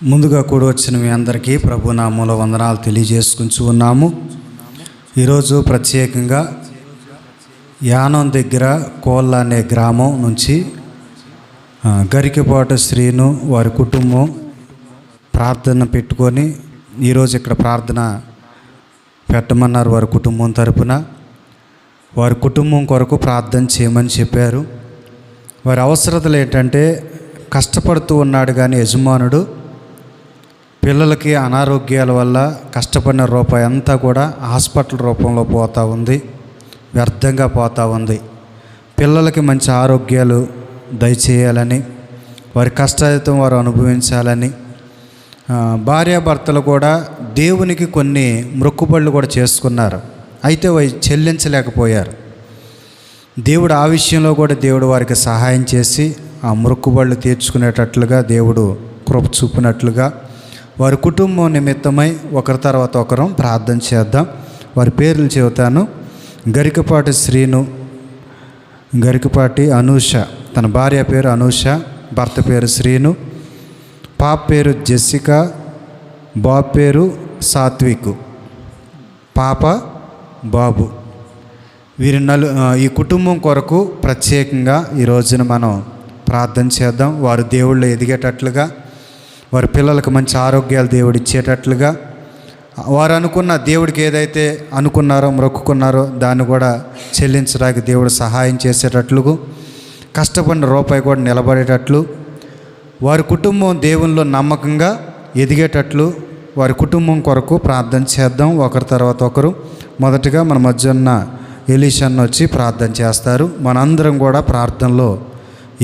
ముందుగా కూడి వచ్చిన మీ అందరికీ ప్రభు నామములో వందనాలు తెలియజేసుకుంటూ ఉన్నాము. ఈరోజు ప్రత్యేకంగా యానం దగ్గర కోళ్ళ అనే గ్రామం నుంచి గరికపాటు శ్రీను వారి కుటుంబం ప్రార్థన పెట్టుకొని ఈరోజు ఇక్కడ ప్రార్థన పెట్టమన్నారు. వారి కుటుంబం తరపున వారి కుటుంబం కొరకు ప్రార్థన చేయమని చెప్పారు. వారి అవసరతలు ఏంటంటే కష్టపడుతూ ఉన్నాడు కానీ యజమానుడు పిల్లలకి అనారోగ్యాల వల్ల కష్టపడిన రూపాయి అంతా కూడా హాస్పిటల్ రూపంలో పోతూ ఉంది, వ్యర్థంగా పోతూ ఉంది. పిల్లలకి మంచి ఆరోగ్యాలు దయచేయాలని, వారి కష్టాయితం వారు అనుభవించాలని, భార్యాభర్తలు కూడా దేవునికి కొన్ని మొక్కుబళ్ళు కూడా చేసుకున్నారు. అయితే అవి చెల్లించలేకపోయారు. దేవుడు ఆ విషయంలో కూడా దేవుడు వారికి సహాయం చేసి ఆ మొక్కుబళ్ళు తీర్చుకునేటట్లుగా దేవుడు కృప చూపినట్లుగా వారి కుటుంబం నిమిత్తమై ఒకరి తర్వాత ఒకరు ప్రార్థన చేద్దాం. వారి పేర్లు చెబుతాను. గరికపాటి శ్రీను, గరికపాటి అనూష, తన భార్య పేరు అనూష, భర్త పేరు శ్రీను, పాప పేరు జెసికా, బాబు పేరు సాత్విక్, పాప బాబు. వీరి ఈ కుటుంబం కొరకు ప్రత్యేకంగా ఈ రోజున మనం ప్రార్థన చేద్దాం. వారు దేవుళ్ళు ఎదిగేటట్లుగా, వారి పిల్లలకు మంచి ఆరోగ్యాలు దేవుడు ఇచ్చేటట్లుగా, వారు అనుకున్న దేవుడికి ఏదైతే అనుకున్నారో మొక్కుకున్నారో దాన్ని కూడా చెల్లించడానికి దేవుడు సహాయం చేసేటట్లుగా, కష్టపడిన రూపాయి కూడా నిలబడేటట్లు, వారి కుటుంబం దేవునిలో నమ్మకంగా ఎదిగేటట్లు వారి కుటుంబం కొరకు ప్రార్థన చేద్దాం. ఒకరి తర్వాత ఒకరు. మొదటిగా మన మధ్య ఉన్న ఎలీషన్న వచ్చి ప్రార్థన చేస్తారు. మనందరం కూడా ప్రార్థనలో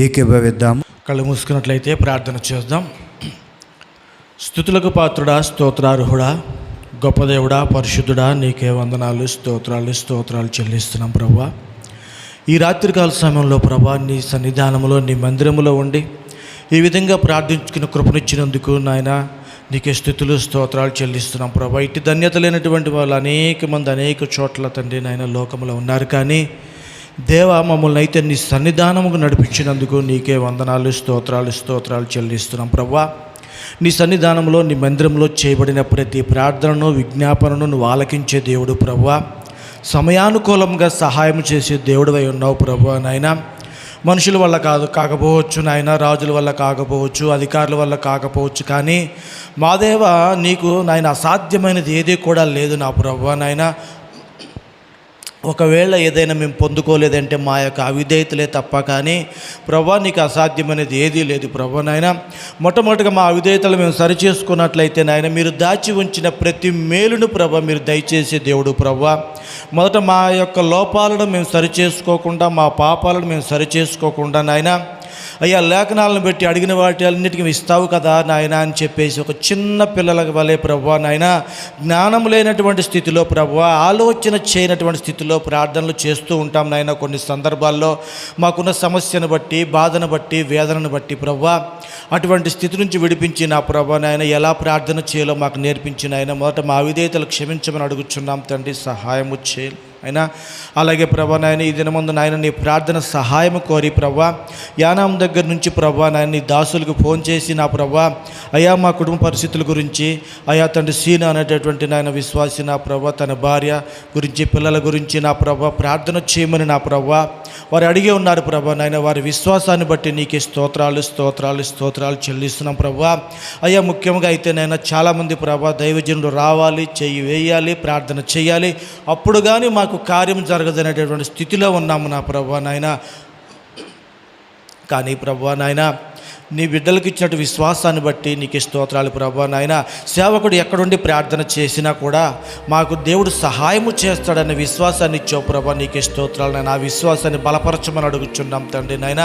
ఏకీభవిద్దాం. కళ్ళు మూసుకున్నట్లయితే ప్రార్థన చేద్దాం. స్తుతులకు పాత్రుడా, స్తోత్రార్హుడా, గొప్ప దేవుడా, పరిశుద్ధుడా, నీకే వందనాలు, స్తోత్రాలు చెల్లిస్తున్నాం ప్రభువా. ఈ రాత్రికాల సమయంలో ప్రభా నీ సన్నిధానంలో, నీ మందిరంలో ఉండి ఈ విధంగా ప్రార్థించుకుని కృపనిచ్చినందుకు నాయన నీకే స్తుతులు స్తోత్రాలు చెల్లిస్తున్నాం ప్రభా. ఇటు ధన్యత లేనటువంటి వాళ్ళు అనేక మంది అనేక చోట్ల తండ్రి నాయన లోకంలో ఉన్నారు. కానీ దేవా మమ్మల్ని అయితే నీ సన్నిధానముకు నడిపించినందుకు నీకే వందనాలు, స్తోత్రాలు చెల్లిస్తున్నాం ప్రభా. నీ సన్నిధానంలో, నీ మందిరంలో చేయబడిన ప్రతి ప్రార్థనను, విజ్ఞాపనను నువ్వు ఆలకించే దేవుడు ప్రభువా. సమయానుకూలంగా సహాయం చేసే దేవుడివై ఉన్నావు ప్రభువా. నాయన మనుషుల వల్ల కాకపోవచ్చు నాయన, రాజుల వల్ల కాకపోవచ్చు, అధికారుల వల్ల కాకపోవచ్చు, కానీ మా దేవా నీకు నాయన అసాధ్యమైనది ఏదీ కూడా లేదు నా ప్రభువా. నాయన ఒకవేళ ఏదైనా మేము పొందుకోలేదంటే మా యొక్క అవిధేయతలే తప్ప, కానీ ప్రభా నీకు అసాధ్యమైనది ఏదీ లేదు ప్రభా. నాయన మొట్టమొదటిగా మా అవిధేయతలు మేము సరిచేసుకున్నట్లయితే నాయన మీరు దాచి ఉంచిన ప్రతి మేలును ప్రభా మీరు దయచేసే దేవుడు ప్రభా. మొదట మా యొక్క లోపాలను మేము సరిచేసుకోకుండా, మా పాపాలను మేము సరిచేసుకోకుండా నాయన అయ్యా లేఖనాలను బట్టి అడిగిన వాటి అన్నిటికీ ఇస్తావు కదా నాయన అని చెప్పేసి ఒక చిన్న పిల్లల వలె ప్రభువా నాయన జ్ఞానం లేనటువంటి స్థితిలో ప్రభువా, ఆలోచన చేయనటువంటి స్థితిలో ప్రార్థనలు చేస్తూ ఉంటాం నాయన. కొన్ని సందర్భాల్లో మాకున్న సమస్యను బట్టి, బాధను బట్టి, వేదనను బట్టి ప్రభువా అటువంటి స్థితి నుంచి విడిపించి నా ప్రభా నాయన ఎలా ప్రార్థన చేయాలో మాకు నేర్పించిన ఆయన మొదట మా అవిధేయతలు క్షమించమని అడుగుచున్నాం తండ్రి. సహాయము చేయాలి అయినా అలాగే ప్రభా నాయన ఈ దినమందు నాయన నీ ప్రార్థన సహాయం కోరి ప్రభా యానాం దగ్గర నుంచి ప్రభా నాయన నీ దాసులకు ఫోన్ చేసి నా ప్రభా అయా మా కుటుంబ పరిస్థితుల గురించి, అయా తండ్రి సీనా అనేటటువంటి నాయన విశ్వాసి నా ప్రభా తన భార్య గురించి, పిల్లల గురించి నా ప్రభా ప్రార్థన చేయమని నా ప్రభా వారు అడిగే ఉన్నారు ప్రభా నాయన. వారి విశ్వాసాన్ని బట్టి నీకే స్తోత్రాలు చెల్లిస్తున్నాం ప్రభా. అయ్యా ముఖ్యంగా అయితే నాయన చాలామంది ప్రభా దైవజనులు రావాలి, చెయ్యి వేయాలి, ప్రార్థన చేయాలి, అప్పుడు కానీ మాకు కార్యం జరగదనేటటువంటి స్థితిలో ఉన్నాము నా ప్రభా నాయన. కానీ ప్రభా నాయన నీ బిడ్డలకు ఇచ్చినట్టు విశ్వాసాన్ని బట్టి నీకు స్తోత్రాలు ప్రభా నాయన. సేవకుడు ఎక్కడుండి ప్రార్థన చేసినా కూడా మాకు దేవుడు సహాయము చేస్తాడనే విశ్వాసాన్ని ఇచ్చావు ప్రభా, నీకు స్తోత్రాలు నాయన. ఆ విశ్వాసాన్ని బలపరచమని అడుగుచున్నాం తండ్రి నాయన.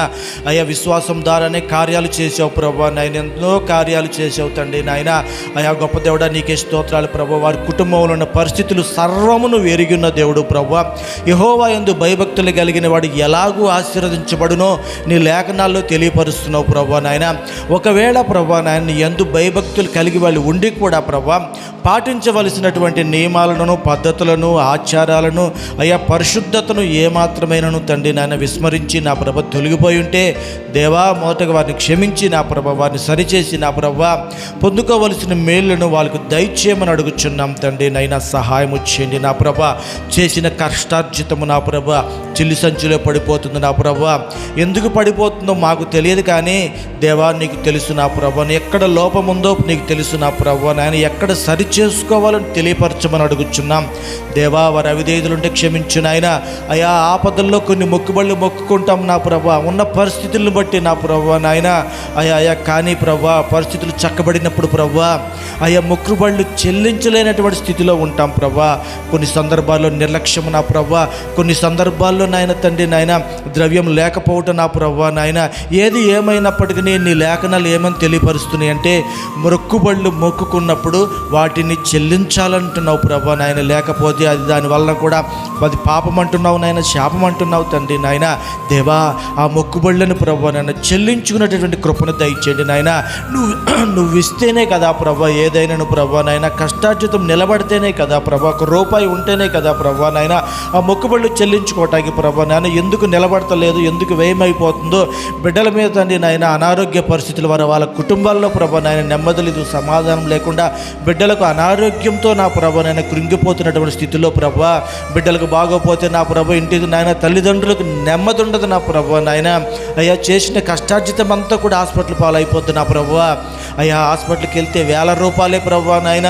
అయ్యా విశ్వాసం ద్వారానే కార్యాలు చేసావు ప్రభా నాయన, ఎన్నో కార్యాలు చేసావు తండ్రి నాయన. అయ్యా గొప్ప దేవుడా నీకే స్తోత్రాలు ప్రభా. వారి కుటుంబంలో ఉన్న పరిస్థితులు సర్వమును ఎరిగిన దేవుడు ప్రభా. యెహోవా యందు భయభక్తులు కలిగిన వాడు ఎలాగూ ఆశీర్వదించబడునో నీ లేఖనాల్లో తెలియపరుస్తున్నావు ప్రభా నాయన. నాయన. ఒకవేళ ప్రభా నాయన యందు భయభక్తులు కలిగి వాళ్ళు ఉండి కూడా ప్రభా పాటించవలసినటువంటి నియమాలను, పద్ధతులను, ఆచారాలను, అయ్యా పరిశుద్ధతను ఏమాత్రమైనను తండ్రి నాయన విస్మరించి నా ప్రభ తొలగిపోయి ఉంటే దేవా మొదటగా వారిని క్షమించి నా ప్రభ వారిని సరిచేసి నా ప్రభ పొందుకోవలసిన మేళ్లను వాళ్ళకు దయచేయమని అడుగుచున్నాం తండ్రి. నైనా సహాయం చేయండి నా ప్రభ. చేసిన కష్టార్జితము నా ప్రభ చిల్లి సంచిలో పడిపోతుంది నా ప్రభ. ఎందుకు పడిపోతుందో మాకు తెలియదు కానీ దేవా నీకు తెలుసు నా ప్రభ. ఎక్కడ లోపం ఉందో నీకు తెలుసు నా ప్రభ. నాయన ఎక్కడ సరి చేసుకోవాలని తెలియపరచమని అడుగుచున్నాం దేవా. వారి అవిధేయులుంటే క్షమించు నాయన. అయా ఆపదల్లో కొన్ని మొక్కుబళ్ళు మొక్కుకుంటాం నా ప్రభా, ఉన్న పరిస్థితులను బట్టి నా ప్రభా నాయన. అయా కానీ ప్రభా పరిస్థితులు చక్కబడినప్పుడు ప్రభా అయా మొక్కుబళ్ళు చెల్లించలేనటువంటి స్థితిలో ఉంటాం ప్రభా. కొన్ని సందర్భాల్లో నిర్లక్ష్యం నా ప్రభా, కొన్ని సందర్భాల్లో నాయన తండ్రి నాయన ద్రవ్యం లేకపోవటం నా ప్రభా నాయన. ఏది ఏమైనప్పటికీ నీ లేఖనాలు ఏమని తెలియపరుస్తున్నాయి అంటే మొక్కుబళ్ళు మొక్కుకున్నప్పుడు వాటిని చెల్లించాలంటున్నావు ప్రభా నాయన. లేకపోతే అది దానివల్ల కూడా అది పాపం అంటున్నావు నాయన, శాపం అంటున్నావు తండ్రి నాయన. దేవా ఆ మొక్కుబళ్ళను ప్రభా నాయన చెల్లించుకున్నటువంటి కృపను దయచేయండి నాయన. నువ్వు ఇస్తేనే కదా ప్రభా ఏదైనా ప్రభా నాయన. కష్టార్జితం నిలబడితేనే కదా ప్రభా, ₹1 ఉంటేనే కదా ప్రభా నాయన ఆ మొక్కుబళ్ళు చెల్లించుకోవటానికి ప్రభా నాయన. ఎందుకు నిలబడతలేదు, ఎందుకు వ్యయమైపోతుందో బిడ్డల మీద తండ్రి నాయన అనారోగ్య పరిస్థితుల వల్ల వాళ్ళ కుటుంబాల్లో ప్రభా నాయన నెమ్మది లేదు, సమాధానం లేకుండా బిడ్డలకు అనారోగ్యంతో నా ప్రభా నాయన కృంగిపోతున్నటువంటి స్థితిలో ప్రభా. బిడ్డలకు బాగోపోతే నా ప్రభా ఇంటికి నాయన తల్లిదండ్రులకు నెమ్మది ఉండదు నా ప్రభా నాయన. అయ్యా చేసిన కష్టార్జితం అంతా కూడా హాస్పిటల్ పాలైపోతుంది నా ప్రభా. అయ్యా హాస్పిటల్కి వెళ్తే ₹1,000 ప్రభా నాయన.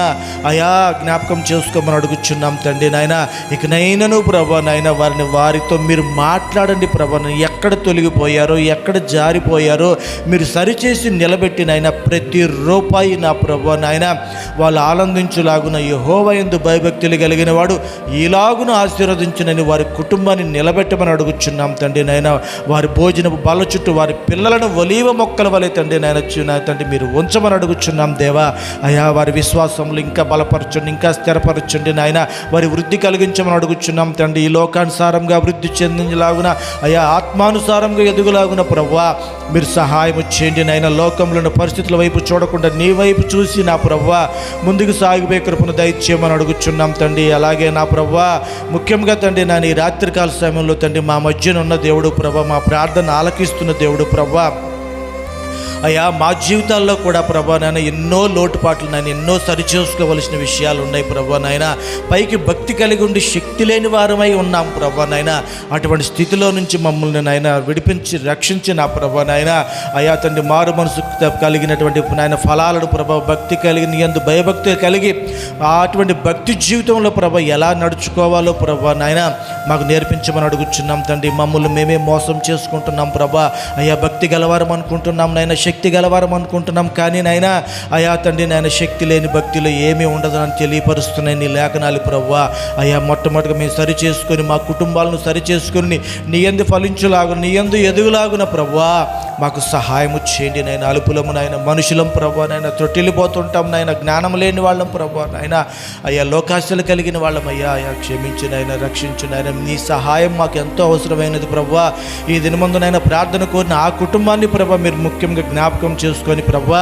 అయ్యా జ్ఞాపకం చేసుకోమని అడుగుచున్నాం తండ్రి నాయన. ఇకనైనాను ప్రభా నాయన వారితో మీరు మాట్లాడండి ప్రభా. ఎక్కడ తొలగిపోయారో, ఎక్కడ జారిపోయారో మీరు సరిచేసి నిలబెట్టినైనా ప్రతి రూపాయి నా ప్రభా నాయన వాళ్ళు ఆనందించులాగున యెహోవా యందు భయభక్తులు కలిగిన వాడు ఈలాగున ఆశీర్వదించునని వారి కుటుంబాన్ని నిలబెట్టమని అడుగుచున్నాం తండ్రి నాయన. వారి భోజనపు బల్ల చుట్టూ వారి పిల్లలను ఒలీవ మొక్కల వలె తండ్రి నాయన తండ్రి మీరు ఉంచమని అడుగుచున్నాం దేవా. అయా వారి విశ్వాసంలో ఇంకా బలపరచండి, ఇంకా స్థిరపరచండి నాయన. వారి వృద్ధి కలిగించమని అడుగుచున్నాం తండ్రి. ఈ లోకానుసారంగా వృద్ధి చెందించలాగున అయా ఆత్మానుసారంగా ఎదుగులాగున ప్రభువా మీరు సహాయం చేయండి నాయన. లోకంలోని పరిస్థితుల వైపు చూడకుండా నీ వైపు చూసి నా ప్రభువా ముందుకు సాగిపోయే కృపను దయచేయమని అడుగుచున్నాం తండ్రి. అలాగే నా ప్రభువా ముఖ్యంగా తండ్రి నా ఈ రాత్రికాల సమయంలో తండ్రి మా మధ్యన ఉన్న దేవుడు ప్రభా, మా ప్రార్థన ఆలకిస్తున్న దేవుడు ప్రభా. అయ్యా మా జీవితాల్లో కూడా ప్రభా నాయన ఎన్నో లోటుపాట్లు నాయన, ఎన్నో సరిచేసుకోవలసిన విషయాలు ఉన్నాయి ప్రభా నాయన. పైకి భక్తి కలిగి ఉండి శక్తి లేని వారమై ఉన్నాం ప్రభా నాయన. అటువంటి స్థితిలో నుంచి మమ్మల్ని నాయన విడిపించి రక్షించి నా ప్రభా నాయన. అయ్యా తండ్రి మారు మనసు కలిగినటువంటి నాయన ఫలాలను ప్రభా భక్తి కలిగిన యందు భయభక్తి కలిగి అటువంటి భక్తి జీవితంలో ప్రభా ఎలా నడుచుకోవాలో ప్రభా నాయన మాకు నేర్పించమని అడుగుచున్నాం తండ్రి. మమ్మల్ని మేమే మోసం చేసుకుంటున్నాం ప్రభా. అయ్యా భక్తి గలవారం అనుకుంటున్నాం నాయన, శక్తి గలవారం అనుకుంటున్నాం కానీ నాయన అయా తండ్రి నాయన శక్తి లేని భక్తిలో ఏమీ ఉండదని తెలియపరుస్తున్నాయి నీ లేఖనాలు ప్రభువా. అయ్యా మొట్టమొదటిగా మేము సరి చేసుకొని మా కుటుంబాలను సరి చేసుకొని నీ యందు ఫలించులాగు, నీ యందు ఎదుగులాగున ప్రభువా మాకు సహాయము చేయండి నాయన. అలుపులము నాయన, మనుషులం ప్రభువా నాయన, తొట్టిల్లిపోతుంటాం నాయన, జ్ఞానం లేని వాళ్ళం ప్రభువా నాయన. అయ్యా లోకాశలు కలిగిన వాళ్ళం అయ్యా. అయ్యా క్షమించు నాయన, రక్షించు నాయన. నీ సహాయం మాకు ఎంతో అవసరమైనది ప్రభువా. ఈ దినమందునైనా ప్రార్థన కోరిన ఆ కుటుంబాన్ని ప్రభా మీరు ముఖ్యంగా జ్ఞాపకం చేసుకొని ప్రభా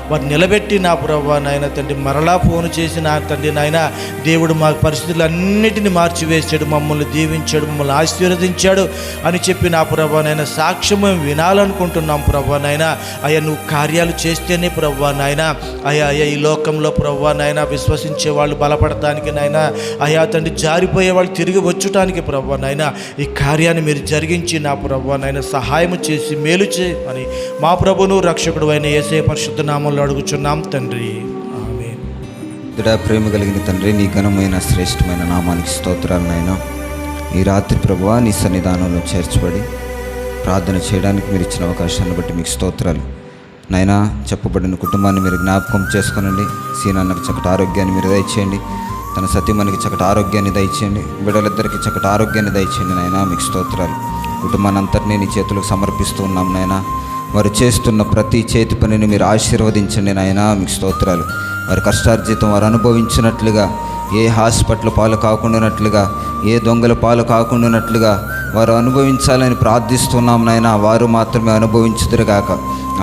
వారు నిలబెట్టి నా ప్రభా నాయన తండ్రి మరలా ఫోన్ చేసి నా తండ్రి నాయన దేవుడు మా పరిస్థితులన్నిటిని మార్చివేశాడు, మమ్మల్ని దీవించాడు, మమ్మల్ని ఆశీర్వదించాడు అని చెప్పి నా ప్రభా నాయన సాక్ష్యం వినాలనుకుంటున్నాం ప్రభా నాయన. అయ్యా నువ్వు కార్యాలు చేస్తేనే ప్రభా నాయన అయ్యా ఈ లోకంలో ప్రభా నాయన విశ్వసించే వాళ్ళు బలపడటానికి నాయన, అయ్యా తండ్రి జారిపోయే వాళ్ళు తిరిగి వచ్చటానికి ప్రభా నాయన ఈ కార్యాన్ని మీరు జరిగించి నా ప్రభా నాయన సహాయం చేసి మేలు చేయమని మా ప్రభును రక్షకుడు అయిన యేసయ్య పరిశుద్ధ నామములో అడుగుచున్నాం తండ్రి, ఆమేన్. ప్రేమ కలిగిన తండ్రి నీ ఘనమైన శ్రేష్టమైన నామానికి స్తోత్రాలు నాయన. ఈ రాత్రి ప్రభువా నీ సన్నిధానంలో చేర్చబడి ప్రార్థన చేయడానికి మీరు ఇచ్చిన అవకాశాన్ని బట్టి మీకు స్తోత్రాలు నాయన. చెప్పబడిన కుటుంబాన్ని మీరు జ్ఞాపకం చేసుకొనండి. సీనాన్నకు చక్కటి ఆరోగ్యాన్ని మీరు దయచేయండి, తన సతీమణికి చక్కటి ఆరోగ్యాన్ని దయచేయండి, బిడ్డలిద్దరికి చక్కటి ఆరోగ్యాన్ని దయచేయండి నాయన. మీకు స్తోత్రాలు. కుటుంబాన్ని అంతటినీ నీ చేతులకు సమర్పిస్తూ ఉన్నాం నాయన. వారు చేస్తున్న ప్రతి చేతి పనిని మీరు ఆశీర్వదించండి నాయన. మీకు స్తోత్రాలు. వారి కష్టార్జితం వారు అనుభవించినట్లుగా, ఏ హాస్పిటల్ పాలు కాకుండానట్లుగా, ఏ దొంగల పాలు కాకుండానట్లుగా వారు అనుభవించాలని ప్రార్థిస్తున్నాం నాయన. వారు మాత్రమే అనుభవించుదురుగాక.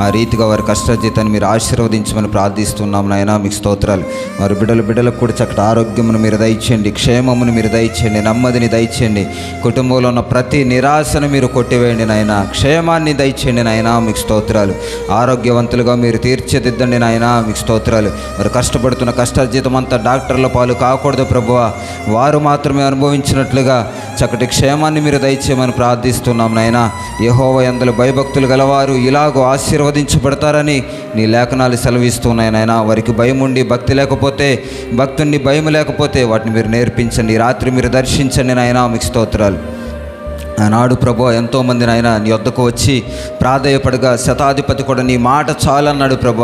ఆ రీతిగా వారి కష్టజీతాన్ని మీరు ఆశీర్వదించమని ప్రార్థిస్తున్నాం నాయన. మీకు స్తోత్రాలు. వారి బిడ్డలకు కూడా చక్కటి ఆరోగ్యమును మీరు దయచేయండి, క్షేమమును మీరు దయచేయండి, నెమ్మదిని దయచేయండి. కుటుంబంలో ఉన్న ప్రతి నిరాశను మీరు కొట్టివేయండి నాయన. క్షేమాన్ని దయచేయండి నాయన. మీకు స్తోత్రాలు. ఆరోగ్యవంతులుగా మీరు తీర్చిదిద్దండి నాయన. మీకు స్తోత్రాలు. వారు కష్టపడుతున్న కష్టజీతం అంతా డాక్టర్ల పాలు కాకూడదు ప్రభువా. వారు మాత్రమే అనుభవించినట్లుగా చక్కటి క్షేమాన్ని మీరు దయచేయమని ప్రార్థిస్తున్నాం నాయన. యెహోవా యందు భయభక్తులు గలవారు ఇలాగో ఆశీర్వదించబడతారని నీ లేఖనాలు సెలవిస్తున్నాయి నాయన. వారికి భయం ఉండి భక్తి లేకపోతే, భక్తుని భయం లేకపోతే వాటిని మీరు నేర్పించండి. రాత్రి మీరు దర్శించండి నాయన. మీకు స్తోత్రాలు. ఆనాడు ప్రభు ఎంతోమంది నాయన నీ వద్దకు వచ్చి ప్రాధేయపడగా శతాధిపతి కూడా నీ మాట చాలన్నాడు ప్రభు.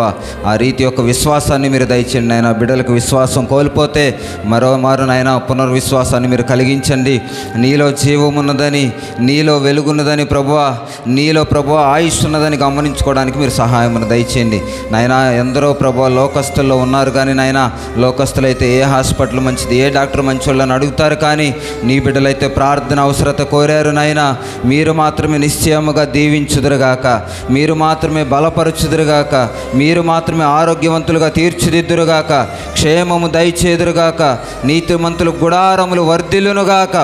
ఆ రీతి యొక్క విశ్వాసాన్ని మీరు దయచేయండి నాయన. బిడ్డలకు విశ్వాసం కోల్పోతే మరోమారు నాయన పునర్విశ్వాసాన్ని మీరు కలిగించండి. నీలో జీవమున్నదని, నీలో వెలుగున్నదని ప్రభువా, నీలో ప్రభువా ఆయుష్ ఉన్నదని గమనించుకోవడానికి మీరు సహాయమును దయచేయండి నాయన. ఎందరో ప్రభువా లోకస్తుల్లో ఉన్నారు కానీ నాయన, లోకస్తులైతే ఏ హాస్పిటల్ మంచిది, ఏ డాక్టర్ మంచోళ్ళని అడుగుతారు కానీ నీ బిడ్డలైతే ప్రార్థన అవసరత కోరారు నాయన. మీరు మాత్రమే నిశ్చయముగా దీవించుదురుగాక, మీరు మాత్రమే బలపరచుదురుగాక, మీరు మాత్రమే ఆరోగ్యవంతులుగా తీర్చిదిద్దురుగాక, క్షేమము దయచేదురుగాక, నీతిమంతులు గుడారములు వర్ధిల్లునుగాక.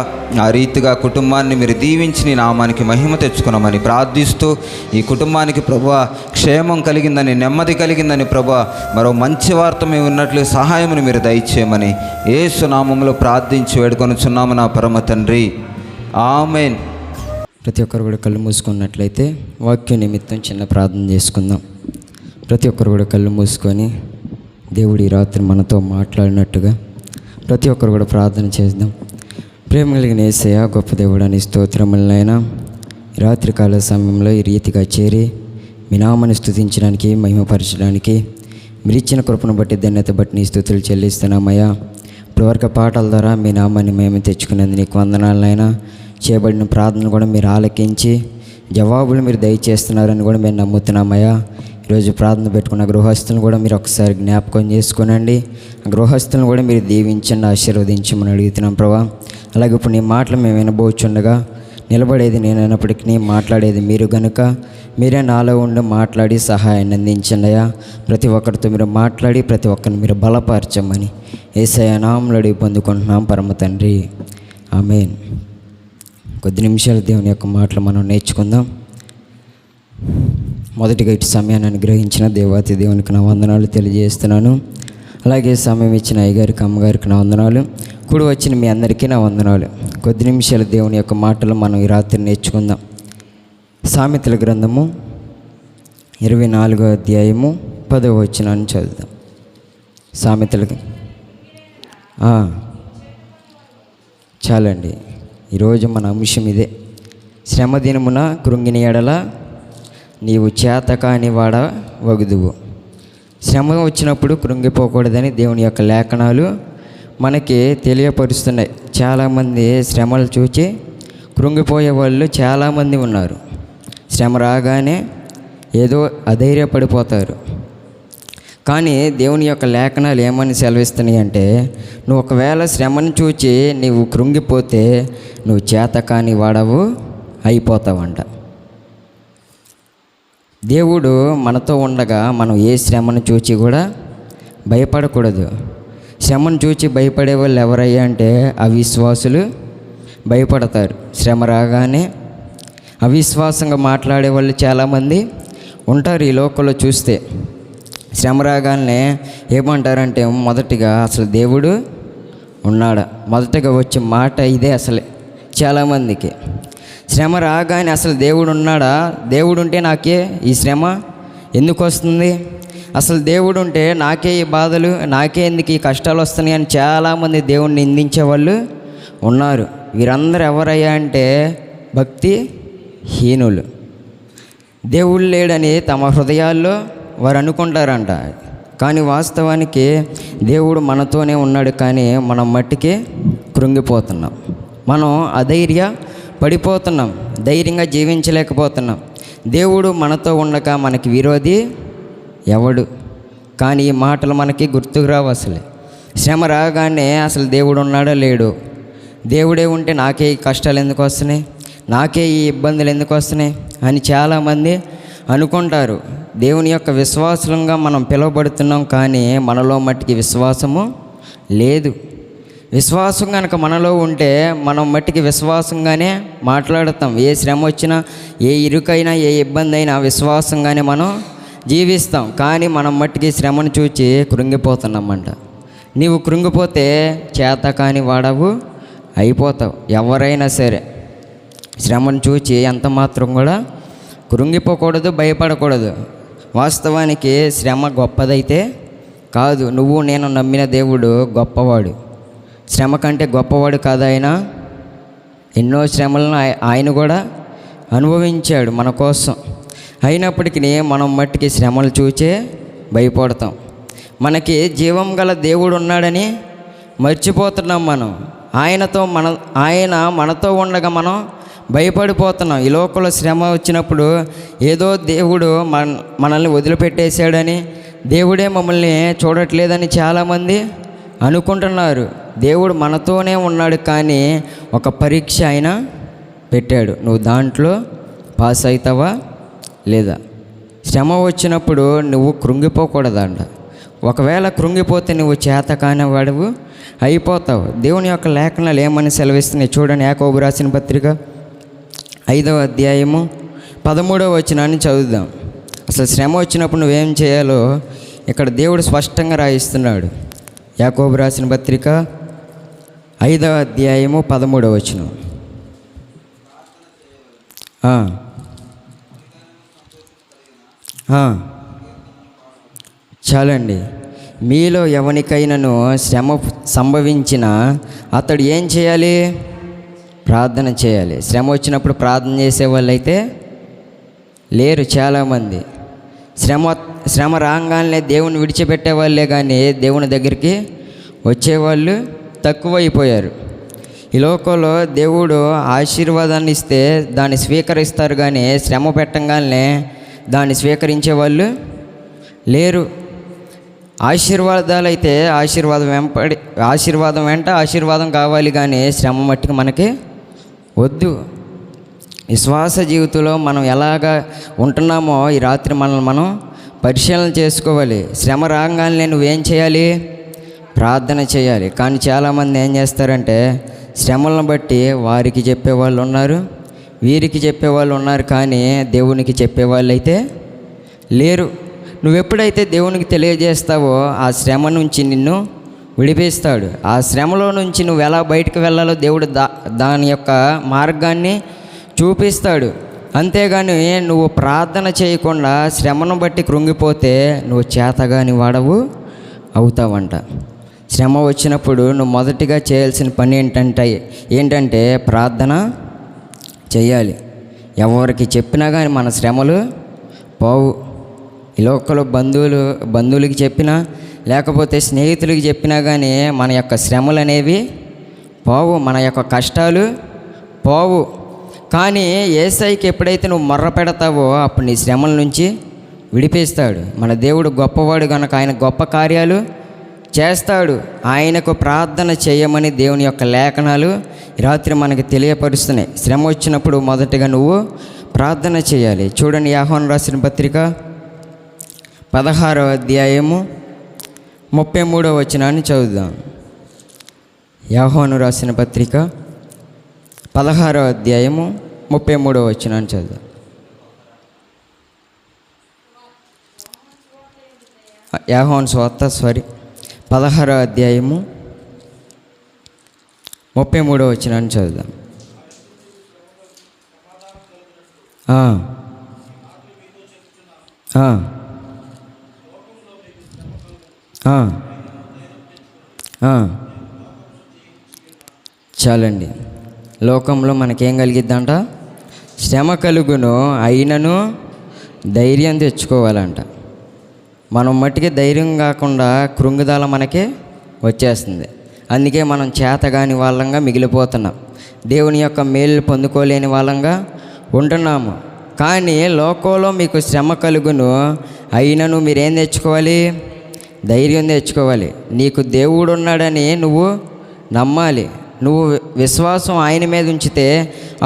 ఆ రీతిగా కుటుంబాన్ని మీరు దీవించి నీ నామానికి మహిమ తెచ్చుకున్నామని ప్రార్థిస్తూ, ఈ కుటుంబానికి ప్రభువా క్షేమం కలిగిందని, నెమ్మది కలిగిందని ప్రభువా మరో మంచి వార్త మేము ఉన్నట్లు సహాయమును మీరు దయచేయమని యేసు నామములో ప్రార్థించి వేడుకొనుచున్నాము నా పరమ తండ్రి. ఆమెన్. ప్రతి ఒక్కరు కూడా కళ్ళు మూసుకున్నట్లయితే వాక్య నిమిత్తం చిన్న ప్రార్థన చేసుకుందాం. ప్రతి ఒక్కరు కూడా కళ్ళు మూసుకొని దేవుడు ఈ రాత్రి మనతో మాట్లాడినట్టుగా ప్రతి ఒక్కరు కూడా ప్రార్థన చేద్దాం. ప్రేమ కలిగిన యేసయ్య, గొప్ప దేవుడని స్తోత్రములనైనా రాత్రికాల సమయంలో ఈ రీతిగా చేరి మీ నామాన్ని స్తుతించడానికి, మహిమపరచడానికి మీరు ఇచ్చిన కృపను బట్టి, ధన్యత బట్టి నీ స్తుతులు చెల్లిస్తున్నామయ్యా. ఇప్పటివరకు పాటల ద్వారా మీ నామాన్ని మేము తెచ్చుకునేందుకు నీకు వందనాలనైనా. చేయబడిన ప్రార్థనలు కూడా మీరు ఆలకించి జవాబులు మీరు దయచేస్తున్నారని కూడా మేము నమ్ముతున్నామయ్యా. ఈరోజు ప్రార్థన పెట్టుకున్న గృహస్థులను కూడా మీరు ఒకసారి జ్ఞాపకం చేసుకునండి. ఆ గృహస్థులను కూడా మీరు దీవించండి, ఆశీర్వదించమని అడుగుతున్నాం ప్రభా. అలాగే ఇప్పుడు నీ మాటలు మేము వినబోచుండగా నిలబడేది నేనైనప్పటికీ మాట్లాడేది మీరు గనుక మీరే నాలో ఉండి మాట్లాడి సహాయాన్ని అందించండి అయ్యా. ప్రతి ఒక్కరితో మీరు మాట్లాడి ప్రతి ఒక్కరిని మీరు బలపరచమని యేసయ్య నామములో అడిగి పొందుకుంటున్నాం పరమ తండ్రి. ఆమేన్. కొద్ది నిమిషాలు దేవుని యొక్క మాటలు మనం నేర్చుకుందాం. మొదటిగా ఇటు సమయాన్ని అనుగ్రహించిన దేవాతి దేవునికి నా వందనాలు తెలియజేస్తున్నాను. అలాగే సమయం ఇచ్చిన అయ్యగారికి, అమ్మగారికి నా వందనాలు. కూడి వచ్చిన మీ అందరికీ నా వందనాలు. కొద్ది నిమిషాలు దేవుని యొక్క మాటలు మనం ఈ రాత్రి నేర్చుకుందాం. సామెతల గ్రంథము 24వ అధ్యాయము 10వ వచనాన్ని చదువుదాం. సామెతలకి చాలండి. ఈరోజు మన అంశం ఇదే. శ్రమ దినమున కృంగిన ఎడల నీవు చేతకాని వాడ వగుదువు. శ్రమ వచ్చినప్పుడు కృంగిపోకూడదని దేవుని యొక్క లేఖనాలు మనకి తెలియపరుస్తున్నాయి. చాలామంది శ్రమలు చూచి కృంగిపోయే వాళ్ళు చాలామంది ఉన్నారు. శ్రమ రాగానే ఏదో అధైర్యపడిపోతారు. కానీ దేవుని యొక్క లేఖనాలు ఏమని సెలవిస్తున్నాయి అంటే, నువ్వు ఒకవేళ శ్రమను చూచి నీవు కృంగిపోతే నువ్వు చేతకాని వాడవు అయిపోతావంట. దేవుడు మనతో ఉండగా మనం ఏ శ్రమను చూచి కూడా భయపడకూడదు. శ్రమను చూచి భయపడే వాళ్ళు ఎవరయ్యా అంటే అవిశ్వాసులు భయపడతారు. శ్రమ రాగానే అవిశ్వాసంగా మాట్లాడే వాళ్ళు చాలామంది ఉంటారు ఈ లోకంలో చూస్తే. శ్రమ రాగానే ఏమంటారంటే మొదటిగా అసలు దేవుడు ఉన్నాడా, మొదటగా వచ్చే మాట ఇదే. అసలే చాలామందికి శ్రమ రాగానే అసలు దేవుడు ఉన్నాడా, దేవుడు ఉంటే నాకే ఈ శ్రమ ఎందుకు వస్తుంది, అసలు దేవుడు ఉంటే నాకే ఈ బాధలు, నాకే ఎందుకు ఈ కష్టాలు వస్తున్నాయి అని చాలామంది దేవుడిని నిందించే వాళ్ళు ఉన్నారు. వీరందరూ ఎవరయ్యా అంటే భక్తి హీనులు. దేవుడు లేడని తమ హృదయాల్లో వారు అనుకుంటారంట. కానీ వాస్తవానికి దేవుడు మనతోనే ఉన్నాడు. కానీ మనం మట్టికి కృంగిపోతున్నాం, మనం అధైర్య పడిపోతున్నాం, ధైర్యంగా జీవించలేకపోతున్నాం. దేవుడు మనతో ఉండక మనకి విరోధి ఎవడు? కానీ ఈ మాటలు మనకి గుర్తుకు రావు. అసలు శ్రమ రాగానే అసలు దేవుడు ఉన్నాడో లేడు, దేవుడే ఉంటే నాకే ఈ కష్టాలు ఎందుకు వస్తున్నాయి, నాకే ఈ ఇబ్బందులు ఎందుకు వస్తున్నాయి అని చాలామంది అనుకుంటారు. దేవుని యొక్క విశ్వాసులంగా మనం పిలువబడుతున్నాం, కానీ మనలో మట్టికి విశ్వాసము లేదు. విశ్వాసం కనుక మనలో ఉంటే మనం మట్టికి విశ్వాసంగానే మాట్లాడతాం. ఏ శ్రమ వచ్చినా, ఏ ఇరుకైనా, ఏ ఇబ్బంది అయినా విశ్వాసంగానే మనం జీవిస్తాం. కానీ మనం మట్టికి శ్రమను చూచి కృంగిపోతున్నామంట. నీవు కృంగిపోతే చేత కాని వాడవు అయిపోతావు. ఎవరైనా సరే శ్రమను చూచి ఎంత మాత్రం కూడా కృంగిపోకూడదు, భయపడకూడదు. వాస్తవానికి శ్రమ గొప్పదైతే కాదు. నువ్వు నేను నమ్మిన దేవుడు గొప్పవాడు. శ్రమ కంటే గొప్పవాడు కాదు ఆయన. ఎన్నో శ్రమలను ఆయన కూడా అనుభవించాడు మన కోసం. అయినప్పటికీ మనం మట్టికి శ్రమలు చూచే భయపడతాం. మనకి జీవం గల దేవుడు ఉన్నాడని మర్చిపోతున్నాం మనం. ఆయన మనతో ఉండగా మనం భయపడిపోతున్నాం. ఈ లోకంలో శ్రమ వచ్చినప్పుడు ఏదో దేవుడు మనల్ని వదిలిపెట్టేశాడని, దేవుడే మమ్మల్ని చూడట్లేదని చాలామంది అనుకుంటున్నారు. దేవుడు మనతోనే ఉన్నాడు, కానీ ఒక పరీక్ష ఆయన పెట్టాడు. నువ్వు దాంట్లో పాస్ అవుతావా లేదా? శ్రమ వచ్చినప్పుడు నువ్వు కృంగిపోకూడదంట. ఒకవేళ కృంగిపోతే నువ్వు చేత కానివాడువు అయిపోతావు. దేవుని యొక్క లేఖనాలు ఏమని సెలవిస్తున్నాయి చూడండి. యాకోబు రాసిన పత్రిక 5వ అధ్యాయము 13వ వచనాన్ని చదువుదాం. అసలు శ్రమ వచ్చినప్పుడు నువ్వేం చేయాలో ఇక్కడ దేవుడు స్పష్టంగా రాయిస్తున్నాడు. యాకోబు రాసిన పత్రిక 5వ అధ్యాయము 13వ వచనం. చాలండి. మీలో ఎవరికైనాను శ్రమ సంభవించిన అతడు ఏం చేయాలి? ప్రార్థన చేయాలి. శ్రమ వచ్చినప్పుడు ప్రార్థన చేసేవాళ్ళు అయితే లేరు చాలామంది. శ్రమ రాగానే దేవుని విడిచిపెట్టే వాళ్ళే కానీ దేవుని దగ్గరికి వచ్చేవాళ్ళు తక్కువైపోయారు. ఈ లోకంలో దేవుడు ఆశీర్వాదాన్ని ఇస్తే దాన్ని స్వీకరిస్తారు, కానీ శ్రమ పెట్టగానే దాన్ని స్వీకరించే వాళ్ళు లేరు. ఆశీర్వాదాలు అయితే ఆశీర్వాదం వెంట ఆశీర్వాదం కావాలి, కానీ శ్రమ మట్టుకు మనకి వద్దు. విశ్వాస జీవితంలో మనం ఎలాగా ఉంటున్నామో ఈ రాత్రి మనల్ని మనం పరిశీలన చేసుకోవాలి. శ్రమ రాగానే నువ్వేం చేయాలి? ప్రార్థన చేయాలి. కానీ చాలామంది ఏం చేస్తారంటే శ్రమలను బట్టి వారికి చెప్పేవాళ్ళు ఉన్నారు, వీరికి చెప్పేవాళ్ళు ఉన్నారు, కానీ దేవునికి చెప్పేవాళ్ళు అయితే లేరు. నువ్వెప్పుడైతే దేవునికి తెలియజేస్తావో ఆ శ్రమ నుంచి నిన్ను విడిపిస్తాడు. ఆ శ్రమలో నుంచి నువ్వు ఎలా బయటకు వెళ్ళాలో దేవుడు దాని యొక్క మార్గాన్ని చూపిస్తాడు. అంతేగాని నువ్వు ప్రార్థన చేయకుండా శ్రమను బట్టి కృంగిపోతే నువ్వు చేతగాని వాడవు అవుతావంట. శ్రమ వచ్చినప్పుడు నువ్వు మొదటిగా చేయాల్సిన పని ఏంటంటే ప్రార్థన చేయాలి. ఎవరికి చెప్పినా కానీ మన శ్రమలు పోవు. ఈ లోకంలో బంధువులకి చెప్పినా లేకపోతే స్నేహితులకి చెప్పినా కానీ మన యొక్క శ్రమలు అనేవి పోవు, మన యొక్క కష్టాలు పోవు. కానీ యేసయ్యకి ఎప్పుడైతే నువ్వు మొర్ర పెడతావో అప్పుడు నీ శ్రమల నుంచి విడిపిస్తాడు. మన దేవుడు గొప్పవాడు కనుక ఆయన గొప్ప కార్యాలు చేస్తాడు. ఆయనకు ప్రార్థన చేయమని దేవుని యొక్క లేఖనాలు రాత్రి మనకి తెలియపరుస్తున్నాయి. శ్రమ వచ్చినప్పుడు మొదటిగా నువ్వు ప్రార్థన చేయాలి. చూడండి, యోహాను రాసిన పత్రిక 16వ అధ్యాయము 33వ వచనాన్ని చదువుదాం. యోహాను రాసిన పత్రిక 16వ అధ్యాయము 33వ వచనాన్ని చదువుదాం. యోహాను సువార్త 16వ అధ్యాయము 33వ వచనాన్ని చదువుదాం. చాలండి. లోకంలో మనకేం కలిగిద్దంట? శ్రమ కలుగును, అయినను ధైర్యం తెచ్చుకోవాలంట. మనం మట్టికి ధైర్యం కాకుండా కృంగుదల మనకి వచ్చేస్తుంది. అందుకే మనం చేతగాని వాళ్ళంగా మిగిలిపోతున్నాం, దేవుని యొక్క మేలు పొందుకోలేని వాళ్ళంగా ఉంటున్నాము. కానీ లోకంలో మీకు శ్రమ కలుగును, అయినను మీరేం తెచ్చుకోవాలి? ధైర్యం తెచ్చుకోవాలి. నీకు దేవుడు ఉన్నాడని నువ్వు నమ్మాలి. నువ్వు విశ్వాసం ఆయన మీద ఉంచితే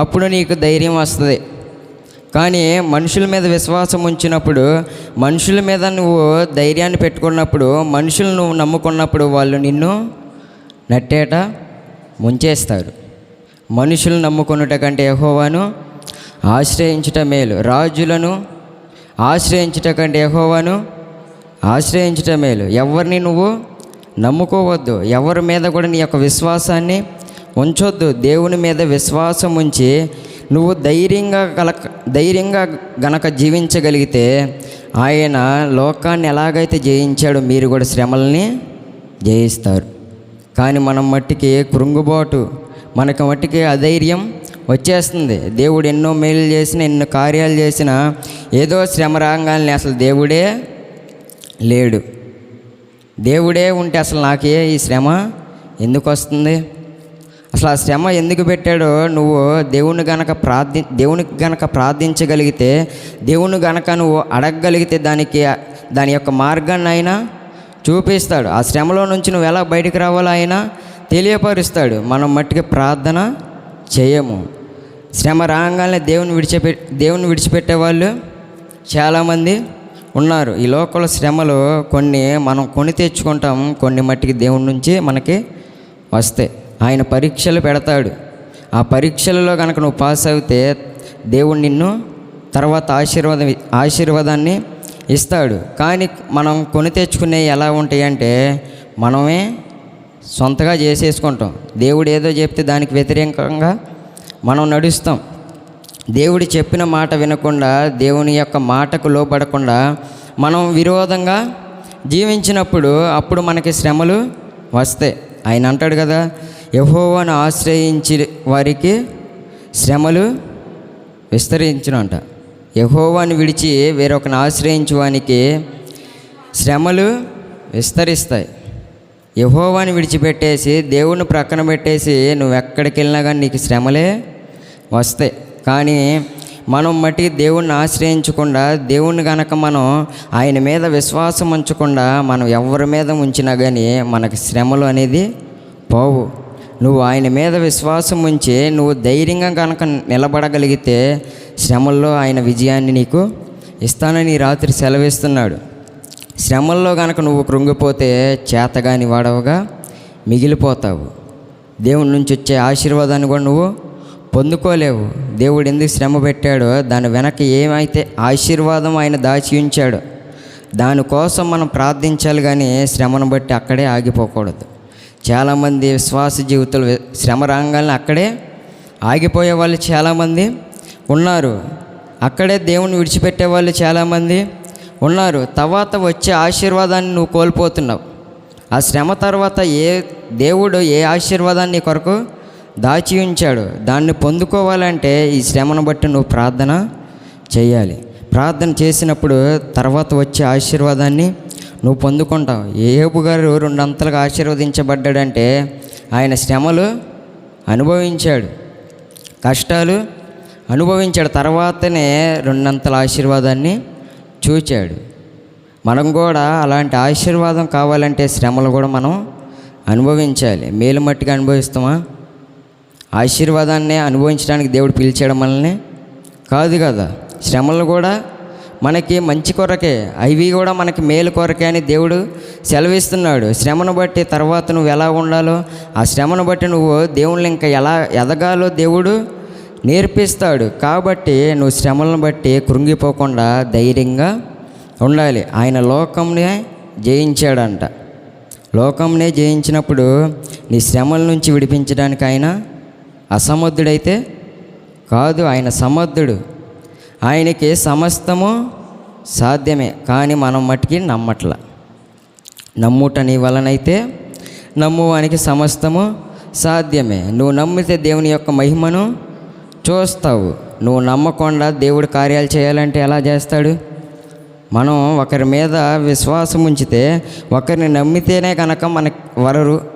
అప్పుడు నీకు ధైర్యం వస్తుంది. కానీ మనుషుల మీద విశ్వాసం ఉంచినప్పుడు, మనుషుల మీద నువ్వు ధైర్యాన్ని పెట్టుకున్నప్పుడు, మనుషులు నువ్వు నమ్ముకున్నప్పుడు వాళ్ళు నిన్ను నట్టేట ముంచేస్తారు. మనుషులు నమ్ముకున్నట కంటే యెహోవాను ఆశ్రయించుట మేలు. రాజులను ఆశ్రయించుట కంటే యెహోవాను ఆశ్రయించుట మేలు. ఎవరిని నువ్వు నమ్ముకోవద్దు, ఎవరి మీద కూడా నీ యొక్క విశ్వాసాన్ని ఉంచొద్దు. దేవుని మీద విశ్వాసం ఉంచి నువ్వు ధైర్యంగా గనక జీవించగలిగితే ఆయన లోకాన్ని ఎలాగైతే జయించాడో మీరు కూడా శ్రమల్ని జయిస్తారు. కానీ మనం మట్టికి కృంగుబాటు, మనకు మట్టికి అధైర్యం వచ్చేస్తుంది. దేవుడు ఎన్నో మేలు చేసిన, ఎన్నో కార్యాలు చేసినా ఏదో శ్రమ రాగాల్ని అసలు దేవుడే లేడు. దేవుడే ఉంటే అసలు నాకే ఈ శ్రమ ఎందుకు వస్తుంది, అసలు ఆ శ్రమ ఎందుకు పెట్టాడో నువ్వు దేవునికి గనక ప్రార్థించగలిగితే, దేవుని గనక నువ్వు అడగగలిగితే దాని యొక్క మార్గాన్ని ఆయన చూపిస్తాడు. ఆ శ్రమలో నుంచి నువ్వు ఎలా బయటికి రావాలో ఆయన తెలియపరుస్తాడు. మనం మట్టికి ప్రార్థన చేయము. శ్రమ రాగానే దేవుని విడిచిపెట్టే వాళ్ళు చాలామంది ఉన్నారు. ఈ లోకల శ్రమలు కొన్ని మనం కొని తెచ్చుకుంటాం, కొన్ని మట్టికి దేవుని నుంచి మనకి వస్తాయి. ఆయన పరీక్షలు పెడతాడు. ఆ పరీక్షలలో కనుక నువ్వు పాస్ అవుతే దేవుడు నిన్ను తర్వాత ఆశీర్వాదాన్ని ఇస్తాడు. కానీ మనం కొని తెచ్చుకునే ఎలా ఉంటాయి అంటే మనమే సొంతగా చేసేసుకుంటాం. దేవుడు ఏదో చెప్తే దానికి వ్యతిరేకంగా మనం నడుస్తాం. దేవుడు చెప్పిన మాట వినకుండా, దేవుని యొక్క మాటకు లోబడకుండా మనం విరోధంగా జీవించినప్పుడు అప్పుడు మనకి శ్రమలు వస్తాయి. ఆయన అంటాడు కదా, యెహోవాను ఆశ్రయించి వారికి శ్రమలు విస్తరించునంట. యెహోవాను విడిచి వేరొకరిని ఆశ్రయించు వానికి శ్రమలు విస్తరిస్తాయి. యెహోవాను విడిచిపెట్టేసి దేవుని ప్రక్కన పెట్టేసి నువ్వు ఎక్కడికి వెళ్ళినా కానీ నీకు శ్రమలే వస్తాయి. కానీ మనం మట్టికి దేవుణ్ణి ఆశ్రయించకుండా, దేవుణ్ణి కనుక మనం ఆయన మీద విశ్వాసం ఉంచకుండా మనం ఎవరి మీద ఉంచినా కానీ మనకు శ్రమలు అనేది పోవు. నువ్వు ఆయన మీద విశ్వాసం ఉంచి నువ్వు ధైర్యంగా కనుక నిలబడగలిగితే శ్రమల్లో ఆయన విజయాన్ని నీకు ఇస్తానని రాత్రి సెలవిస్తున్నాడు. శ్రమల్లో కనుక నువ్వు కృంగిపోతే చేతగాని వాడవగా మిగిలిపోతావు. దేవుని నుంచి వచ్చే ఆశీర్వాదాన్ని కూడా నువ్వు పొందుకోలేవు. దేవుడు ఎందుకు శ్రమ పెట్టాడో దాని వెనక ఏమైతే ఆశీర్వాదం ఆయన దాచి ఉంచాడో దానికోసం మనం ప్రార్థించాలి. కానీ శ్రమను బట్టి అక్కడే ఆగిపోకూడదు. చాలామంది విశ్వాస జీవితాలు శ్రమ రాగానే అక్కడే ఆగిపోయే వాళ్ళు చాలామంది ఉన్నారు. అక్కడే దేవుని విడిచిపెట్టే వాళ్ళు చాలామంది ఉన్నారు. తర్వాత వచ్చే ఆశీర్వాదాన్ని నువ్వు కోల్పోతున్నావు. ఆ శ్రమ తర్వాత దేవుడు ఏ ఆశీర్వాదాన్ని నీ కొరకు దాచి ఉంచాడు దాన్ని పొందుకోవాలంటే ఈ శ్రమను బట్టి నువ్వు ప్రార్థన చేయాలి. ప్రార్థన చేసినప్పుడు తర్వాత వచ్చే ఆశీర్వాదాన్ని నువ్వు పొందుకుంటావు. యోబు గారు 2 అంతలుగా ఆశీర్వదించబడ్డాడంటే ఆయన శ్రమలు అనుభవించాడు, కష్టాలు అనుభవించాడు, తర్వాతనే 2 అంతల ఆశీర్వాదాన్ని చూచాడు. మనం కూడా అలాంటి ఆశీర్వాదం కావాలంటే శ్రమలు కూడా మనం అనుభవించాలి. మేలు మట్టిగా అనుభవిస్తామా? ఆశీర్వాదాన్ని అనుభవించడానికి దేవుడు పిలిచాడు మనల్ని కాదు కదా. శ్రమలు కూడా మనకి మంచి కొరకే, అవి కూడా మనకి మేలు కొరకే అని దేవుడు సెలవిస్తున్నాడు. శ్రమను బట్టి తర్వాత నువ్వు ఎలా ఉండాలో, ఆ శ్రమను బట్టి నువ్వు దేవుళ్ళు ఇంకా ఎలా ఎదగాలో దేవుడు నేర్పిస్తాడు. కాబట్టి నువ్వు శ్రమలను బట్టి కృంగిపోకుండా ధైర్యంగా ఉండాలి. ఆయన లోకంనే జయించాడంట. లోకంనే జయించినప్పుడు నీ శ్రమల నుంచి విడిపించడానికి ఆయన అసమర్థుడైతే కాదు, ఆయన సమర్థుడు. ఆయనకి సమస్తము సాధ్యమే. కానీ మనం మట్టికి నమ్మట్ల. నమ్ముట నీ వలనైతే నమ్మువానికి సమస్తము సాధ్యమే. నువ్వు నమ్మితే దేవుని యొక్క మహిమను చూస్తావు. నువ్వు నమ్మకుండా దేవుడు కార్యాలు చేయాలంటే ఎలా చేస్తాడు? మనం ఒకరి మీద విశ్వాసం ఉంచితే, ఒకరిని నమ్మితేనే కనుక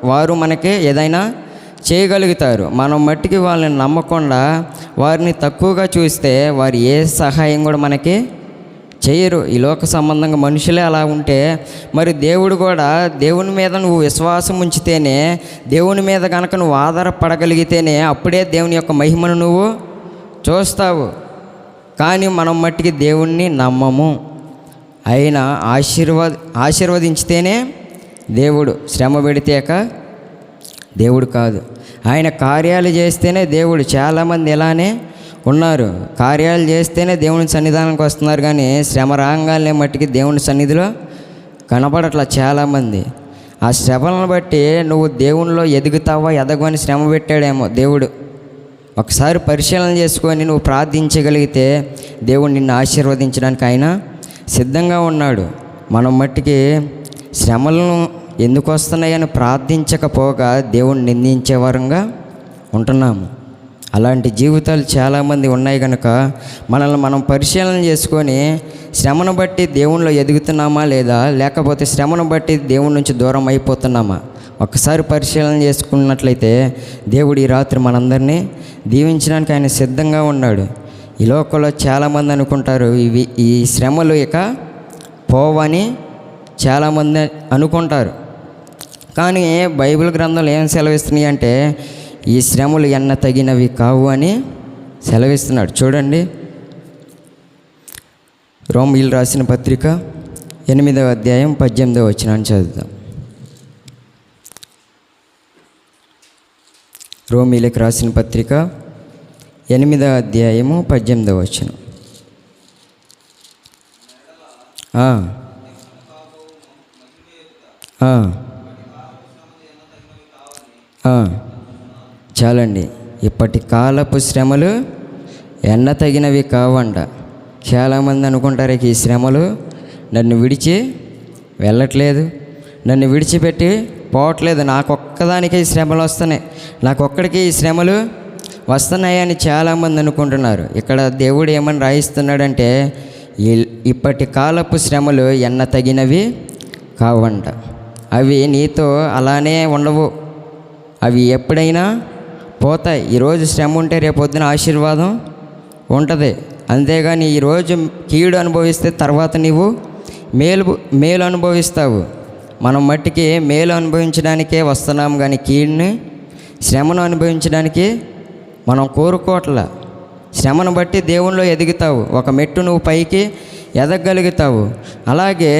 వారు మనకి ఏదైనా చేయగలుగుతారు. మనం మట్టికి వాళ్ళని నమ్మకుండా వారిని తక్కువగా చూస్తే వారు ఏ సహాయం కూడా మనకి చేయరు. ఈ లోక సంబంధంగా మనుషులే అలా ఉంటే మరి దేవుడు కూడా దేవుని మీద నువ్వు విశ్వాసం ఉంచితేనే, దేవుని మీద కనుక నువ్వు ఆధారపడగలిగితేనే అప్పుడే దేవుని యొక్క మహిమను నువ్వు చూస్తావు. కానీ మనం మట్టికి దేవుణ్ణి నమ్మము. ఆయన ఆశీర్వదించితేనే దేవుడు, శ్రమ పెడితేక దేవుడు కాదు. ఆయన కార్యాలు చేస్తేనే దేవుడు. చాలామంది ఇలానే ఉన్నారు, కార్యాలు చేస్తేనే దేవుని సన్నిధానానికి వస్తున్నారు, కానీ శ్రమ రాగానే మట్టికి దేవుని సన్నిధిలో కనపడట్లా చాలామంది. ఆ శ్రమలను బట్టి నువ్వు దేవునిలో ఎదుగుతావా ఎదగవని శ్రమ పెట్టాడేమో దేవుడు. ఒకసారి పరిశీలన చేసుకొని నువ్వు ప్రార్థించగలిగితే దేవుడు నిన్ను ఆశీర్వదించడానికి ఆయన సిద్ధంగా ఉన్నాడు. మనం మట్టికి శ్రమలను ఎందుకు వస్తున్నాయని ప్రార్థించకపోగా దేవుణ్ణి నిందించే వారంగా ఉంటున్నాము. అలాంటి జీవితాలు చాలామంది ఉన్నాయి కనుక మనల్ని మనం పరిశీలన చేసుకొని శ్రమను బట్టి దేవునిలో ఎదుగుతున్నామా లేదా, లేకపోతే శ్రమను బట్టి దేవుని నుంచి దూరం అయిపోతున్నామా, ఒకసారి పరిశీలన చేసుకున్నట్లయితే దేవుడు ఈ రాత్రి మనందరినీ దీవించడానికి ఆయన సిద్ధంగా ఉన్నాడు. ఈ లోకంలో చాలామంది అనుకుంటారు ఈ శ్రమలు ఇక పోవని చాలామంది అనుకుంటారు. కానీ బైబిల్ గ్రంథంలో ఏం సెలవిస్తున్నాయి అంటే ఈ శ్రమలు ఎన్న తగినవి కావు అని సెలవిస్తున్నాడు. చూడండి, రోమీయులు రాసిన పత్రిక 8వ అధ్యాయం 18వ వచనాన్ని చదువుదాం. రోమీయులకు రాసిన పత్రిక 8వ అధ్యాయము 18వ వచనం. చాలండి, ఇప్పటి కాలపు శ్రమలు ఎన్న తగినవి కావంట. చాలామంది అనుకుంటారు ఈ శ్రమలు నన్ను విడిచి వెళ్ళట్లేదు, నన్ను విడిచిపెట్టి పోవట్లేదు, నాకొక్కదానికే ఈ శ్రమలు వస్తున్నాయి, నాకొక్కడికి ఈ శ్రమలు వస్తున్నాయని చాలామంది అనుకుంటున్నారు. ఇక్కడ దేవుడు ఏమని రాయిస్తున్నాడంటే ఇప్పటి కాలపు శ్రమలు ఎన్న తగినవి కావంట. అవి నీతో అలానే ఉండవు, అవి ఎప్పుడైనా పోతాయి. ఈరోజు శ్రమ ఉంటే రేపొద్దున ఆశీర్వాదం ఉంటుంది. అంతేగాని ఈరోజు కీడు అనుభవిస్తే తర్వాత నీవు మేలు అనుభవిస్తావు. మనం మట్టికి మేలు అనుభవించడానికే వస్తున్నాం, కానీ కీడుని, శ్రమను అనుభవించడానికి మనం కోరుకోవట్లా. శ్రమను బట్టి దేవునిలో ఎదుగుతావు, ఒక మెట్టు నువ్వు పైకి ఎదగలుగుతావు. అలాగే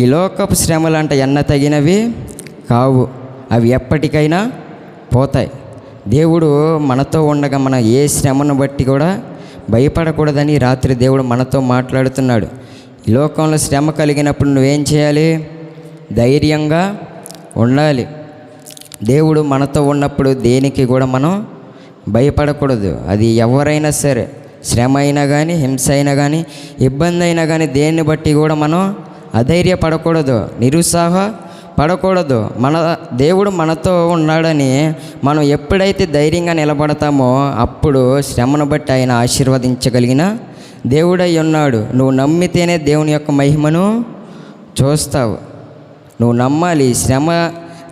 ఈ లోకపు శ్రమలంట ఎన్న తగినవి కావు, అవి ఎప్పటికైనా పోతాయి. దేవుడు మనతో ఉండగా మనం ఏ శ్రమను బట్టి కూడా భయపడకూడదని రాత్రి దేవుడు మనతో మాట్లాడుతున్నాడు. ఈ లోకంలో శ్రమ కలిగినప్పుడు నువ్వేం చేయాలి? ధైర్యంగా ఉండాలి. దేవుడు మనతో ఉన్నప్పుడు దేనికి కూడా మనం భయపడకూడదు. అది ఎవరైనా సరే, శ్రమ అయినా కానీ, హింస అయినా కానీ, ఇబ్బంది అయినా కానీ, దేన్ని బట్టి కూడా మనం అధైర్యపడకూడదు, నిరుత్సాహపడకూడదు. మన దేవుడు మనతో ఉన్నాడని మనం ఎప్పుడైతే ధైర్యంగా నిలబడతామో అప్పుడు శ్రమను బట్టి ఆయన ఆశీర్వదించగలిగిన దేవుడై ఉన్నాడు. నువ్వు నమ్మితేనే దేవుని యొక్క మహిమను చూస్తావు. నువ్వు నమ్మాలి. శ్రమ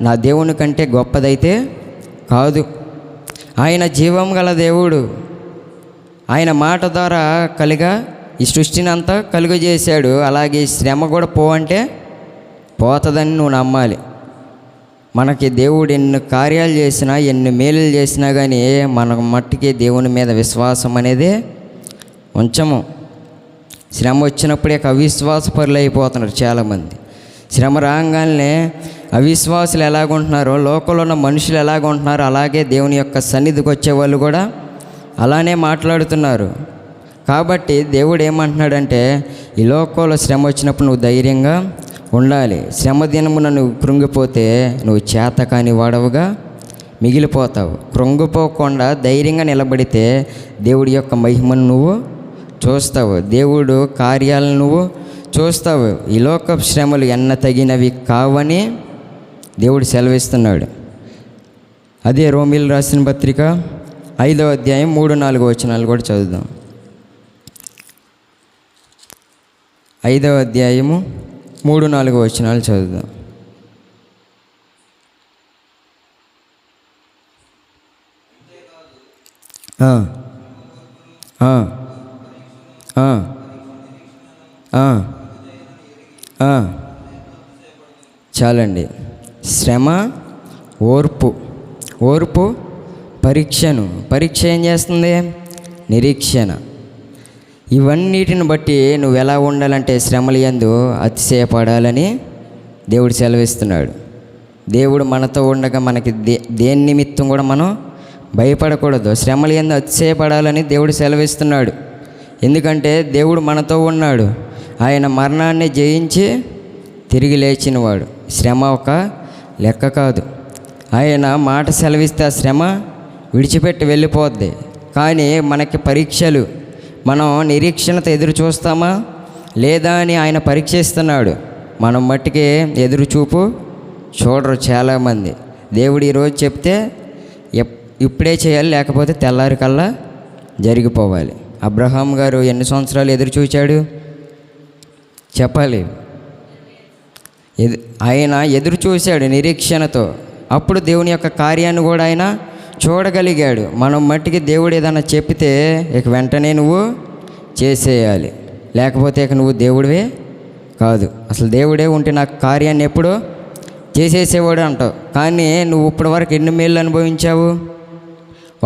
నా దేవుని కంటే గొప్పదైతే కాదు. ఆయన జీవం గల దేవుడు. ఆయన మాట ద్వారా ఈ సృష్టిని అంతా కలుగజేశాడు. అలాగే శ్రమ కూడా పోవంటే పోతుందని నువ్వు నమ్మాలి. మనకి దేవుడు ఎన్ని కార్యాలు చేసినా, ఎన్ని మేలులు చేసినా కానీ మన మట్టికి దేవుని మీద విశ్వాసం అనేది ఉంచము. శ్రమ వచ్చినప్పుడే అవిశ్వాసపరులు అయిపోతున్నారు చాలామంది. శ్రమ రాగానే అవిశ్వాసులు ఎలాగుంటున్నారో, లోకంలో ఉన్న మనుషులు ఎలాగుంటున్నారో అలాగే దేవుని యొక్క సన్నిధికి వచ్చేవాళ్ళు కూడా అలానే మాట్లాడుతున్నారు. కాబట్టి దేవుడు ఏమంటున్నాడంటే ఈ లోకంలో శ్రమ వచ్చినప్పుడు నువ్వు ధైర్యంగా ఉండాలి. శ్రమ దినమున నువ్వు కృంగిపోతే నువ్వు చేతకాని వాడవుగా మిగిలిపోతావు. కృంగిపోకుండా ధైర్యంగా నిలబడితే దేవుడి యొక్క మహిమను నువ్వు చూస్తావు, దేవుడు కార్యాలను నువ్వు చూస్తావు. ఈ లోక శ్రమలు ఎన్న తగినవి కావని దేవుడు సెలవిస్తున్నాడు. అదే రోమీయులు రాసిన పత్రిక 5వ అధ్యాయం 3-4 వచనాలు కూడా చదువుదాం. 5వ అధ్యాయము 3-4 వచనాలు చదువుదాం. చాలండి. శ్రమ ఓర్పు పరీక్ష ఏం చేస్తుంది? నిరీక్షణ. ఇవన్నిటిని బట్టి నువ్వు ఎలా ఉండాలంటే శ్రమలు యందు అతిశయపడాలని దేవుడు సెలవిస్తున్నాడు. దేవుడు మనతో ఉండగా మనకి దేని నిమిత్తం కూడా మనం భయపడకూడదు. శ్రమలు యందు అతిశయపడాలని దేవుడు సెలవిస్తున్నాడు. ఎందుకంటే దేవుడు మనతో ఉన్నాడు. ఆయన మరణాన్ని జయించి తిరిగి లేచినవాడు. శ్రమ ఒక లెక్క కాదు. ఆయన మాట సెలవిస్తే ఆ శ్రమ విడిచిపెట్టి వెళ్ళిపోద్ది. కానీ మనకి పరీక్షలు, మనం నిరీక్షణతో ఎదురు చూస్తామా లేదా అని ఆయన పరీక్షిస్తున్నాడు. మనం మట్టికి ఎదురు చూపు చూడరు చాలామంది. దేవుడు ఈరోజు చెప్తే ఇప్పుడే చేయాలి, లేకపోతే తెల్లారి కల్లా జరిగిపోవాలి. అబ్రహాం గారు ఎన్ని సంవత్సరాలు ఎదురు చూచాడు చెప్పాలి. ఆయన ఎదురు చూశాడు నిరీక్షణతో. అప్పుడు దేవుని యొక్క కార్యాన్ని కూడా ఆయన చూడగలిగాడు. మనం మట్టికి దేవుడు ఏదైనా చెప్తే ఇక వెంటనే నువ్వు చేసేయాలి, లేకపోతే ఇక నువ్వు దేవుడివే కాదు. అసలు దేవుడే ఉంటే నాకు కార్యాన్ని ఎప్పుడో చేసేసేవాడు అంటావు. కానీ నువ్వు ఇప్పటి వరకు ఎన్ని మేళ్ళు అనుభవించావు?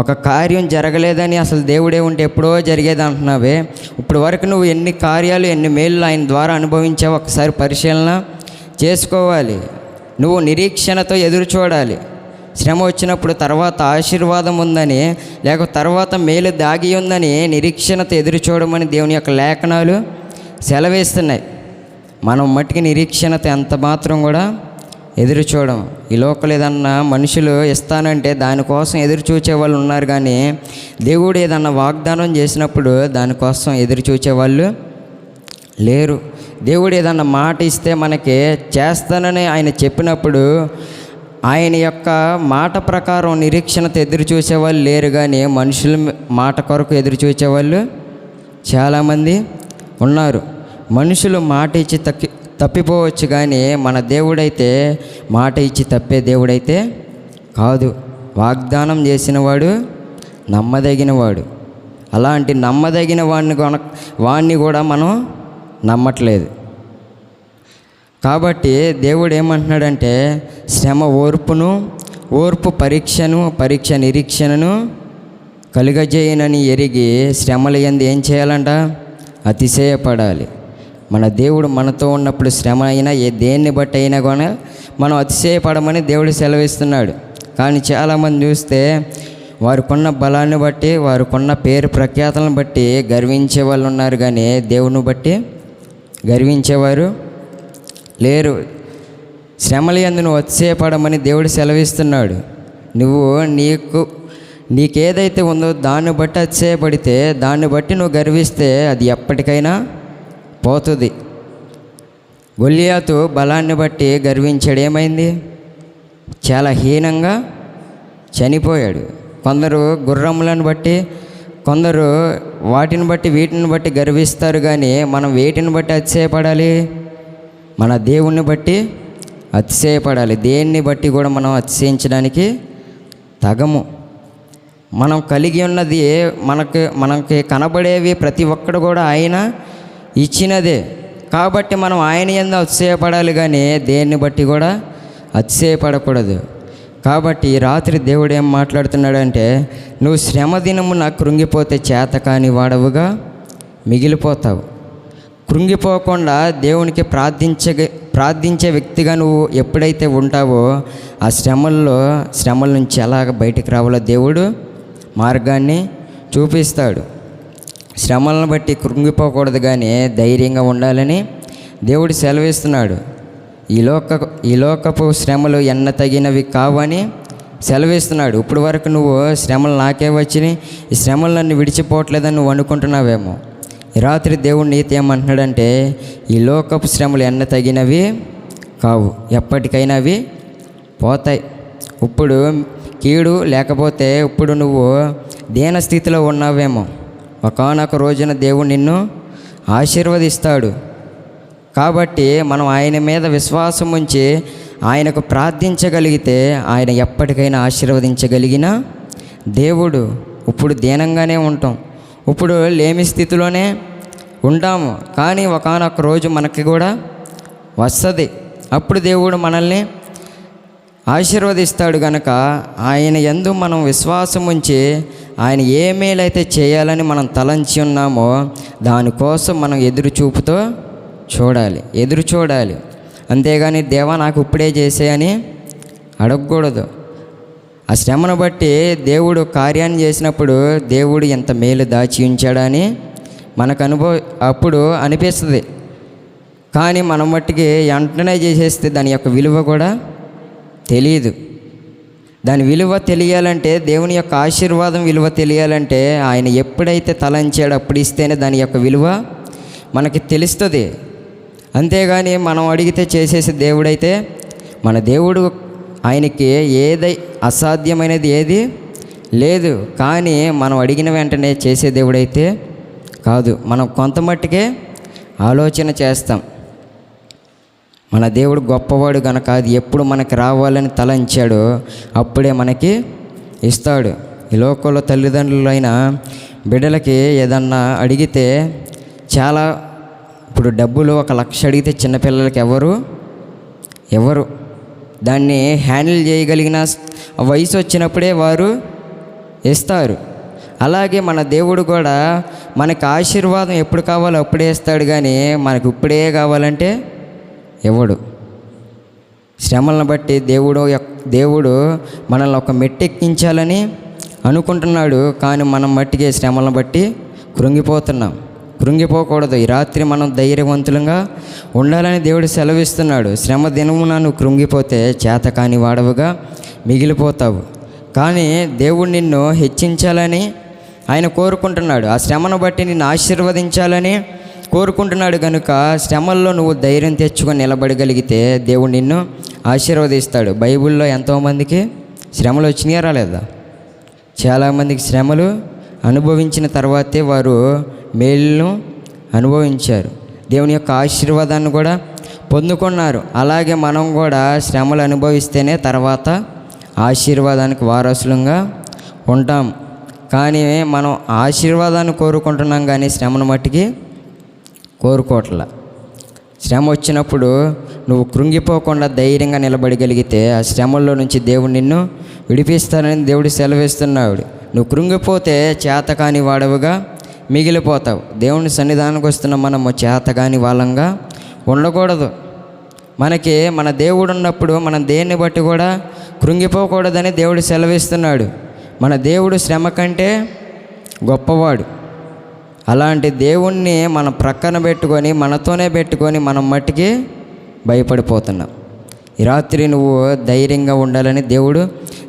ఒక కార్యం జరగలేదని అసలు దేవుడే ఉంటే ఎప్పుడో జరిగేది అంటున్నావే. ఇప్పుడు వరకు నువ్వు ఎన్ని కార్యాలు, ఎన్ని మేళ్ళు ఆయన ద్వారా అనుభవించావు ఒకసారి పరిశీలన చేసుకోవాలి. నువ్వు నిరీక్షణతో ఎదురు చూడాలి. శ్రమ వచ్చినప్పుడు తర్వాత ఆశీర్వాదం ఉందని, లేక తర్వాత మేలు దాగి ఉందని నిరీక్షణతో ఎదురు చూడమని దేవుని యొక్క లేఖనాలు సెలవేస్తున్నాయి. మనం మట్టికి నిరీక్షణతో ఎంత మాత్రం కూడా ఎదురు చూడం. ఈ లోకల్ ఏదన్నా మనుషులు ఇస్తానంటే దానికోసం ఎదురు చూచే వాళ్ళు ఉన్నారు, కానీ దేవుడు ఏదన్నా వాగ్దానం చేసినప్పుడు దానికోసం ఎదురు చూచేవాళ్ళు లేరు. దేవుడు ఏదన్నా మాట ఇస్తే మనకి చేస్తానని ఆయన చెప్పినప్పుడు ఆయన యొక్క మాట ప్రకారం నిరీక్షణతో ఎదురు చూసేవాళ్ళు లేరు, కానీ మనుషుల మాట కొరకు ఎదురు చూసేవాళ్ళు చాలామంది ఉన్నారు. మనుషులు మాట ఇచ్చి తప్పిపోవచ్చు, కానీ మన దేవుడైతే మాట ఇచ్చి తప్పే దేవుడైతే కాదు. వాగ్దానం చేసినవాడు నమ్మదగినవాడు. అలాంటి నమ్మదగిన వాడిని కూడా మనం నమ్మట్లేదు. కాబట్టి దేవుడు ఏమంటున్నాడంటే శ్రమ ఓర్పును, ఓర్పు పరీక్షను, పరీక్ష నిరీక్షణను కలుగజేయనని ఎరిగి శ్రమల యందు ఏం చేయాలంట? అతిశయపడాలి. మన దేవుడు మనతో ఉన్నప్పుడు శ్రమ అయినా దేన్ని బట్టి అయినా కూడా మనం అతిశయపడమని దేవుడు సెలవిస్తున్నాడు. కానీ చాలామంది చూస్తే వారికున్న బలాన్ని బట్టి, వారికున్న పేరు ప్రఖ్యాతలను బట్టి గర్వించే వాళ్ళు ఉన్నారు, కానీ దేవుని బట్టి గర్వించేవారు లేరు. శ్రమల యందు నువ్వు అతిశయపడమని దేవుడు సెలవిస్తున్నాడు. నువ్వు నీకేదైతే ఉందో దాన్ని బట్టి అతిశయపడితే, దాన్ని బట్టి నువ్వు గర్విస్తే అది ఎప్పటికైనా పోతుంది. గొల్లియాతు బలాన్ని బట్టి గర్వించాడు, ఏమైంది? చాలా హీనంగా చనిపోయాడు. కొందరు గుర్రములను బట్టి, కొందరు వాటిని బట్టి వీటిని బట్టి గర్విస్తారు, కానీ మనం వేటిని బట్టి అతిశయపడాలి? మన దేవుణ్ణి బట్టి అతిశయపడాలి. దేన్ని బట్టి కూడా మనం అతిశయించడానికి తగము. మనం కలిగి ఉన్నది మనకి కనబడేవి ప్రతి ఒక్కడు కూడా ఆయన ఇచ్చినదే. కాబట్టి మనం ఆయన యందు అతిశయపడాలి, కానీ దేన్ని బట్టి కూడా అతిశయపడకూడదు. కాబట్టి ఈ రాత్రి దేవుడు ఏం మాట్లాడుతున్నాడంటే, నువ్వు శ్రమ దినమున కృంగిపోతే చేతకాని వాడవుగా మిగిలిపోతావు. కృంగిపోకుండా దేవునికి ప్రార్థించే వ్యక్తిగా నువ్వు ఎప్పుడైతే ఉంటావో ఆ శ్రమల నుంచి ఎలాగ బయటికి రావాలో దేవుడు మార్గాన్ని చూపిస్తాడు. శ్రమలను బట్టి కృంగిపోకూడదు, కానీ ధైర్యంగా ఉండాలని దేవుడు సెలవిస్తున్నాడు. ఈ లోకపు శ్రమలు ఎన్న తగినవి కావని సెలవిస్తున్నాడు. ఇప్పుడు వరకు నువ్వు శ్రమలు నాకే వచ్చినాయి, ఈ శ్రమలన్నీ విడిచిపోవట్లేదని నువ్వు అనుకుంటున్నావేమో. ఈ రాత్రి దేవుడు నీతి ఏమంటున్నాడంటే, ఈ లోకపు శ్రమలు ఎన్న తగినవి కావు, ఎప్పటికైనా అవి పోతాయి. ఇప్పుడు కీడు లేకపోతే ఇప్పుడు నువ్వు దీన స్థితిలో ఉన్నావేమో, ఒకానొక రోజున దేవుడు నిన్ను ఆశీర్వదిస్తాడు. కాబట్టి మనం ఆయన మీద విశ్వాసం ఉంచి ఆయనకు ప్రార్థించగలిగితే ఆయన ఎప్పటికైనా ఆశీర్వదించగలిగిన దేవుడు. ఇప్పుడు దీనంగానే ఉంటాం, ఇప్పుడు లేమి స్థితిలోనే ఉంటాము, కానీ ఒకానొక రోజు మనకి కూడా వస్తుంది. అప్పుడు దేవుడు మనల్ని ఆశీర్వదిస్తాడు. గనక ఆయన యందు మనం విశ్వాసం ఉంచి ఆయన ఏ మేలైతే చేయాలని మనం తలంచి ఉన్నామో దానికోసం మనం ఎదురు చూడాలి. అంతేగాని దేవా నాకు ఇప్పుడే చేసేయని అడగకూడదు. ఆ శ్రమను బట్టి దేవుడు కార్యాన్ని చేసినప్పుడు దేవుడు ఎంత మేలు దాచి ఉంచాడని మనకు అప్పుడు అనిపిస్తుంది. కానీ మనం మట్టికి వెంటనే చేసేస్తే దాని యొక్క విలువ కూడా తెలియదు. దాని విలువ తెలియాలంటే, దేవుని యొక్క ఆశీర్వాదం విలువ తెలియాలంటే ఆయన ఎప్పుడైతే తలంచాడో అప్పుడు ఇస్తేనే దాని యొక్క విలువ మనకి తెలుస్తుంది. అంతేగాని మనం అడిగితే చేసేసి దేవుడైతే, మన దేవుడు ఆయనకి అసాధ్యమైనది ఏది లేదు. కానీ మనం అడిగిన వెంటనే చేసే దేవుడైతే కాదు. మనం కొంత మట్టుకే ఆలోచన చేస్తాం. మన దేవుడు గొప్పవాడు కనుక అది ఎప్పుడు మనకి రావాలని తలంచాడో అప్పుడే మనకి ఇస్తాడు. ఈ లోకంలో తల్లిదండ్రులైన బిడ్డలకి ఏదన్నా అడిగితే చాలా, ఇప్పుడు డబ్బులు 1,00,000 అడిగితే చిన్నపిల్లలకి ఎవరు దాన్ని హ్యాండిల్ చేయగలిగిన వయసు వచ్చినప్పుడే వారు ఇస్తారు. అలాగే మన దేవుడు కూడా మనకు ఆశీర్వాదం ఎప్పుడు కావాలో అప్పుడే ఇస్తాడు. కానీ మనకు ఇప్పుడే కావాలంటే ఎవడు. శ్రమలను బట్టి దేవుడు మనల్ని ఒక మెట్టెక్కించాలని అనుకుంటున్నాడు. కానీ మనం మట్టికి శ్రమలను బట్టి కృంగిపోకూడదు. ఈ రాత్రి మనం ధైర్యవంతులంగా ఉండాలని దేవుడు సెలవిస్తున్నాడు. శ్రమ దినమున నువ్వు కృంగిపోతే చేతకాని వాడవుగా మిగిలిపోతావు. కానీ దేవుడు నిన్ను హెచ్చించాలని ఆయన కోరుకుంటున్నాడు. ఆ శ్రమను బట్టి నిన్ను ఆశీర్వదించాలని కోరుకుంటున్నాడు. కనుక శ్రమల్లో నువ్వు ధైర్యం తెచ్చుకొని నిలబడగలిగితే దేవుడు నిన్ను ఆశీర్వదిస్తాడు. బైబిల్లో ఎంతోమందికి శ్రమలు వచ్చినాయా రాలేదా? చాలామందికి శ్రమలు అనుభవించిన తర్వాతే వారు మేలును అనుభవించారు, దేవుని యొక్క ఆశీర్వాదాన్ని కూడా పొందుకున్నారు. అలాగే మనం కూడా శ్రమలు అనుభవిస్తేనే తర్వాత ఆశీర్వాదానికి వారసులంగా ఉంటాం. కానీ మనం ఆశీర్వాదాన్ని కోరుకుంటున్నాం కానీ శ్రమను మట్టికి కోరుకోవట్లా. శ్రమ వచ్చినప్పుడు నువ్వు కృంగిపోకుండా ధైర్యంగా నిలబడగలిగితే ఆ శ్రమల్లో నుంచి దేవుడు నిన్ను విడిపిస్తానని దేవుడు సెలవిస్తున్నాడు. నువ్వు కృంగిపోతే చేతకాని వాడవుగా మిగిలిపోతావు. దేవుని సన్నిధానానికి వస్తున్న మనము చేతకాని వాళ్ళంగా ఉండకూడదు. మనకి మన దేవుడు ఉన్నప్పుడు మనం దేన్ని బట్టి కూడా కృంగిపోకూడదని దేవుడు సెలవిస్తున్నాడు. మన దేవుడు శ్రమ కంటే గొప్పవాడు. అలాంటి దేవుణ్ణి మనం ప్రక్కన పెట్టుకొని మనతోనే పెట్టుకొని మనం మట్టికి భయపడిపోతున్నాం. ఈ రాత్రి నువ్వు ధైర్యంగా ఉండాలని దేవుడు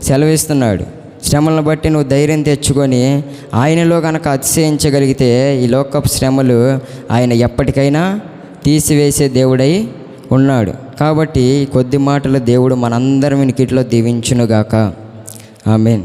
సెలవిస్తున్నాడు. శ్రమలను బట్టి నువ్వు ధైర్యం తెచ్చుకొని ఆయనలో కనుక అతిశయించగలిగితే ఈ లోకపు శ్రమలు ఆయన ఎప్పటికైనా తీసివేసే దేవుడై ఉన్నాడు. కాబట్టి కొద్ది మాటలు దేవుడు మనందరి వినికిట్లో దీవించునుగాక. ఆమేన్.